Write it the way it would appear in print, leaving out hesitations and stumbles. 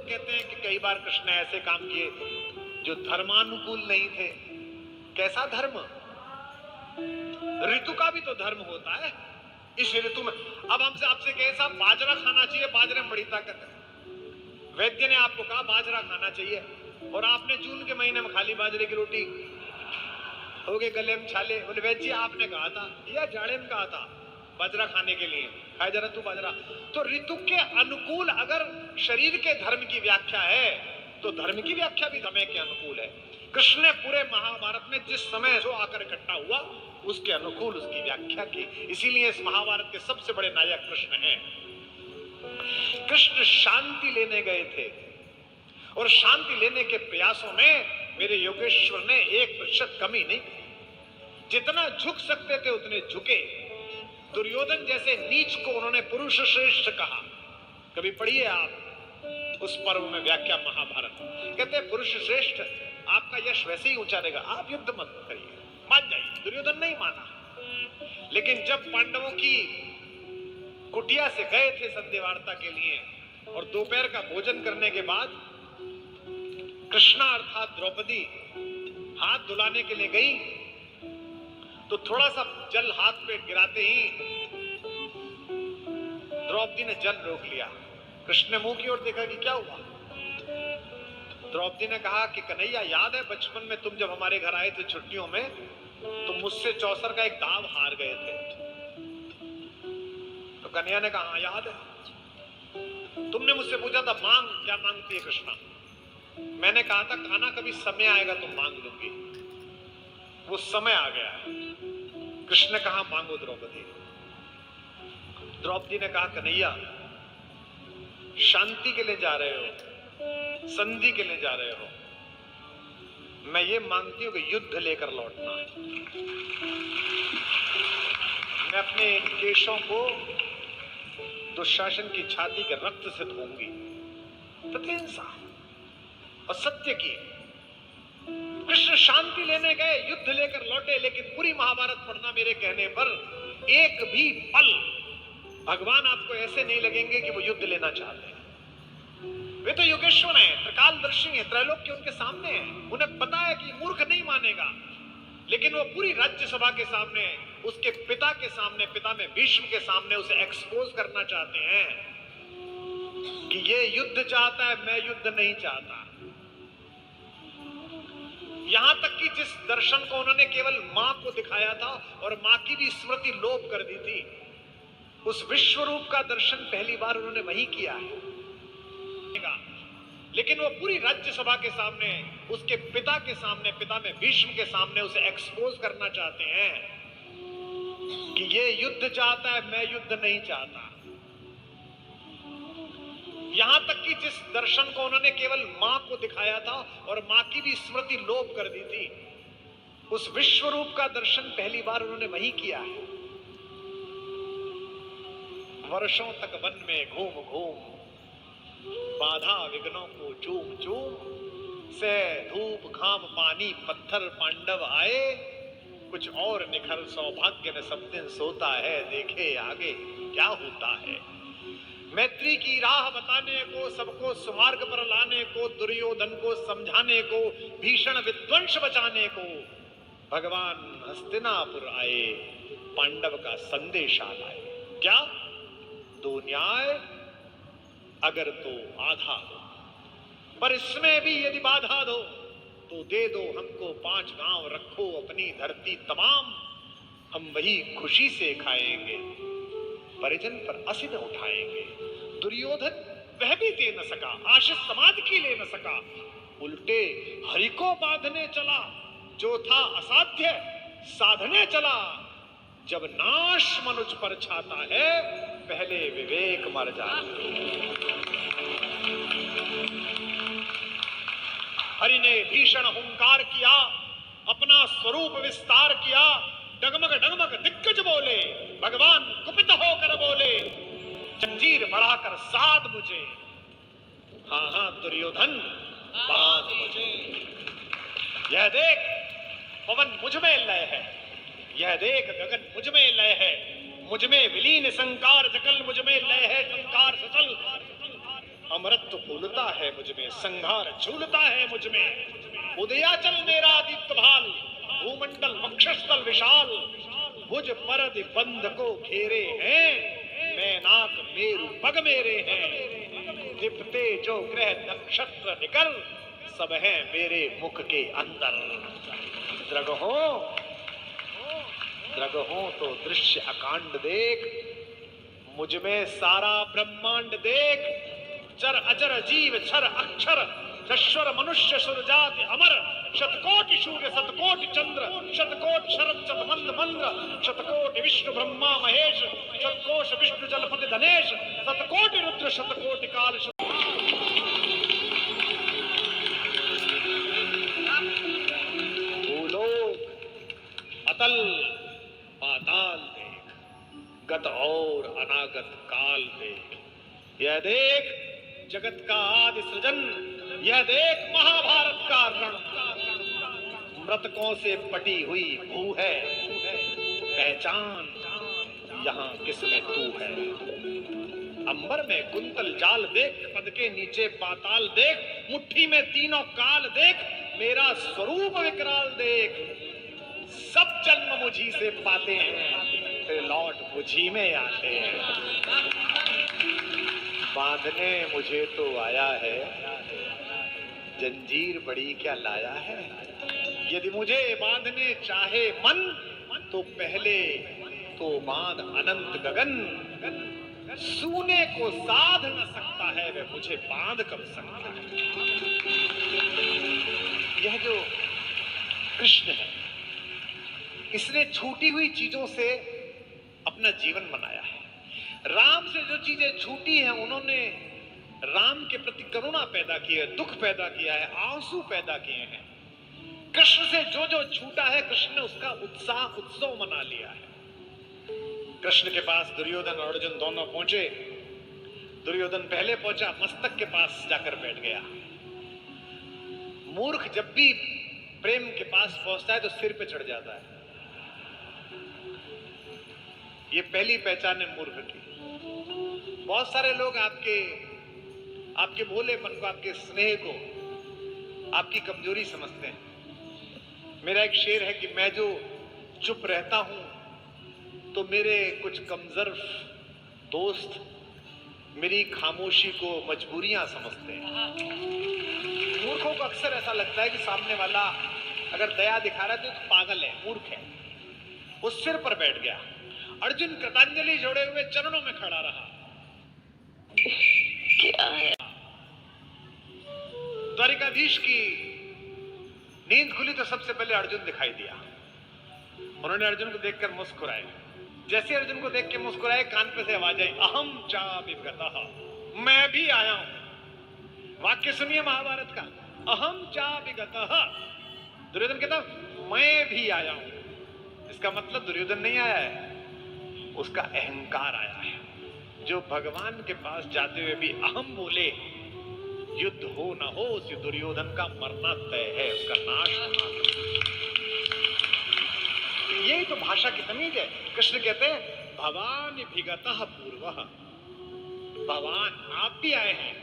कहते हैं कि कई बार कृष्ण ने ऐसे काम किए जो धर्मानुकूल नहीं थे। कैसा धर्म? ऋतु का भी तो धर्म होता है। इस ऋतु में अब हमसे आपसे कहे साहब बाजरा खाना चाहिए, बाजरे में बड़ी ताकत है। वैद्य ने आपको कहा बाजरा खाना चाहिए और आपने जून के महीने में खाली बाजरे की रोटी, हो गए गले में छाले। बोले वैद्य जी आपने कहा था या जाड़े में कहा था बाजरा खाने के लिए, खाए जरा तू बाजरा। तो ऋतु के अनुकूल अगर शरीर के धर्म की व्याख्या है तो धर्म की व्याख्या भी समय के अनुकूल है। कृष्ण ने पूरे महाभारत में जिस समय जो आकर इकट्ठा हुआ उसके अनुकूल उसकी व्याख्या की। इसीलिए इस महाभारत के सबसे बड़े नायक कृष्ण हैं। कृष्ण शांति लेने गए थे और शांति लेने के प्रयासों में मेरे योगेश्वर ने 1% कमी नहीं। जितना झुक सकते थे उतने झुके। दुर्योधन जैसे नीच को उन्होंने पुरुष श्रेष्ठ कहा। कभी पढ़िए आप उस पर्व में व्याख्या महाभारत, कहते हैं पुरुष श्रेष्ठ आपका यश वैसे ही ऊंचा रहेगा, आप युद्ध मत करिए, मान जाइए। दुर्योधन नहीं माना। लेकिन जब पांडवों की कुटिया से गए थे संधि वार्ता के लिए और दोपहर का भोजन करने के बाद कृष्णा अर्थात द्रौपदी हाथ धुलाने के लिए गई तो थोड़ा सा जल हाथ पे गिराते ही द्रौपदी ने जल रोक लिया। कृष्ण ने मुंह की ओर देखा कि क्या हुआ। द्रौपदी ने कहा कि कन्हैया याद है बचपन में तुम जब हमारे घर आए थे छुट्टियों में तो मुझसे चौसर का एक दाव हार गए थे। तो कन्हैया ने कहा हाँ याद है, तुमने मुझसे पूछा था मांग क्या मांगती है कृष्णा। मैंने कहा था खाना कभी समय आएगा तो मांग लूंगी, वो समय आ गया है। कृष्ण ने कहा मांगो द्रौपदी। द्रौपदी ने कहा कन्हैया शांति के लिए जा रहे हो, संधि के लिए जा रहे हो, मैं ये मांगती हूं कि युद्ध लेकर लौटना। मैं अपने केशों को दुशासन की छाती के रक्त से धोऊंगी। प्रतिहिंसा और सत्य की। कृष्ण शांति लेने गए, युद्ध लेकर लौटे, लेकिन पूरी महाभारत पढ़ना मेरे कहने पर एक भी पल भगवान आपको ऐसे नहीं लगेंगे कि वो युद्ध लेना चाहते हैं। वे तो योगेश्वर हैं, त्रिकालदर्शी हैं, त्रैलोक्य उनके सामने है। उन्हें पता है कि मूर्ख नहीं मानेगा, लेकिन वो पूरी राज्यसभा के सामने, उसके पिता के सामने, पिता में भीष्म के सामने उसे एक्सपोज करना चाहते हैं कि ये युद्ध चाहता है, मैं युद्ध नहीं चाहता। यहां तक कि जिस दर्शन को उन्होंने केवल मां को दिखाया था और मां की भी स्मृति लोप कर दी थी, उस विश्व रूप का दर्शन पहली बार उन्होंने वही किया है। लेकिन वो पूरी राज्यसभा के सामने, उसके पिता के सामने, पिता में भीष्म के सामने उसे एक्सपोज करना चाहते हैं कि ये युद्ध चाहता है, मैं युद्ध नहीं चाहता। यहां तक कि जिस दर्शन को उन्होंने केवल मां को दिखाया था और मां की भी स्मृति लोप कर दी थी, उस विश्व रूप का दर्शन पहली बार उन्होंने वही किया है। वर्षों तक वन में घूम घूम, बाधा विघ्नों को चूम चूम, से धूप घाम पानी पत्थर पांडव आए, कुछ और निखर सौभाग्य में सब दिन सोता है, देखे आगे क्या होता है। मैत्री की राह बताने को, सबको सुमार्ग पर लाने को, दुर्योधन को समझाने को, भीषण विध्वंस बचाने को भगवान हस्तिनापुर आए, पांडव का संदेशा लाए। क्या? दो न्याय अगर तो आधा दो, पर इसमें भी यदि बाधा दो तो दे दो हमको 5 गांव, रखो अपनी धरती तमाम, हम वही खुशी से खाएंगे, परिजन पर असिन उठाएंगे। दुर्योधन वह भी दे न सका, आशीष समाज की ले न सका, उल्टे हरि को बांधने चला, जो था असाध्य साधने चला। जब नाश मनुष्य पर छाता है, पहले विवेक मर जाता। हरि ने भीषण हुंकार किया, अपना स्वरूप विस्तार किया, डगमग डगमग दिग्गज बोले, भगवान कुपित होकर बोले, जंजीर बढ़ाकर साध मुझे। हाँ हाँ दुर्योधन बांध मुझे। यह देख पवन मुझ में लय है, यह देख गगन मुझ में लय है, मुझ में विलीन संकार सकल, मुझ में लय है संकार सकल। अमृत फूलता है मुझ में, संहार झूलता है मुझ में। उदयाचल मेरा दीप्त भाल, भूमंडल वक्षस्थल विशाल, भुज परद बंध को घेरे हैं, मैनाक मेरु पग मेरे हैं। दिपते जो ग्रह नक्षत्र निकल, सब है मेरे मुख के अंदर। द्रगहो तो दृश्य अकांड देख, मुझ में सारा ब्रह्मांड देख। चर अचर जीव क्षर अक्षर, नश्वर मनुष्य सुर जाति अमर। शतकोटि सूर्य शतकोटि चंद्र, शतकोटि शरद शतमंद मंद्र, शतकोटि विष्णु ब्रह्मा महेश, शतकोश विष्णु जलपति धनेश, शतकोटि रुद्र शतकोटि काल। भूलोक अतल पाताल देख, गत और अनागत काल देख। यह देख जगत का आदि सृजन, यह देख महाभारत का रण। मृतकों से पटी हुई भू है, पहचान यहाँ किसमें तू है। अंबर में कुंतल जाल देख, पद के नीचे पाताल देख, मुट्ठी में तीनों काल देख, मेरा स्वरूप विकराल देख। सब जन्म मुझी से पाते हैं, फिर लौट मुझी में आते हैं। बांधने मुझे तो आया है, जंजीर बड़ी क्या लाया है। यदि मुझे बांधने चाहे मन, तो पहले तो बांध अनंत गगन। सूने को साध न सकता है, वह मुझे बांध कब सकता है। यह जो कृष्ण है, इसने छूटी हुई चीजों से अपना जीवन बनाया है। राम से जो चीजें छूटी हैं, उन्होंने राम के प्रति करुणा पैदा की है, दुख पैदा किया है, आंसू पैदा किए हैं। कृष्ण से जो जो छूटा है, कृष्ण ने उसका उत्सव मना लिया है। कृष्ण के पास दुर्योधन और अर्जुन दोनों पहुंचे। दुर्योधन पहले पहुंचा, मस्तक के पास जाकर बैठ गया। मूर्ख जब भी प्रेम के पास पहुंचता है तो सिर पे चढ़ जाता है। ये पहली पहचान है मूर्ख की। बहुत सारे लोग आपके भोलेपन को, आपके स्नेह को, आपकी कमजोरी समझते हैं। मेरा एक शेर है कि मैं जो चुप रहता हूं, तो मेरे कुछ कमजोर दोस्त मेरी खामोशी को मजबूरियां समझते हैं। मूर्खों को अक्सर ऐसा लगता है कि सामने वाला अगर दया दिखा रहा है तो पागल है, मूर्ख है। वो सिर पर बैठ गया। अर्जुन कृतांजलि जोड़े हुए चरणों में खड़ा रहा। क्या है? द्वारिकाधीश की नींद खुली तो सबसे पहले अर्जुन दिखाई दिया। उन्होंने अर्जुन को देखकर मुस्कुराए। जैसे अर्जुन को देख के मुस्कुराए, कान पे से आवाज आई, अहम चा विगतः, मैं भी आया हूं। वाक्य सुनिए महाभारत का, अहम चा विगतः। दुर्योधन कहता मैं भी आया हूं। इसका मतलब दुर्योधन नहीं आया है, उसका अहंकार आया है। जो भगवान के पास जाते हुए भी अहम बोले, युद्ध हो न हो, उस दुर्योधन का मरना तय है, उसका नाश होना। यही तो भाषा की तमीज है। कृष्ण कहते हैं भवान विगतः पूर्वः, भगवान आप भी आए हैं,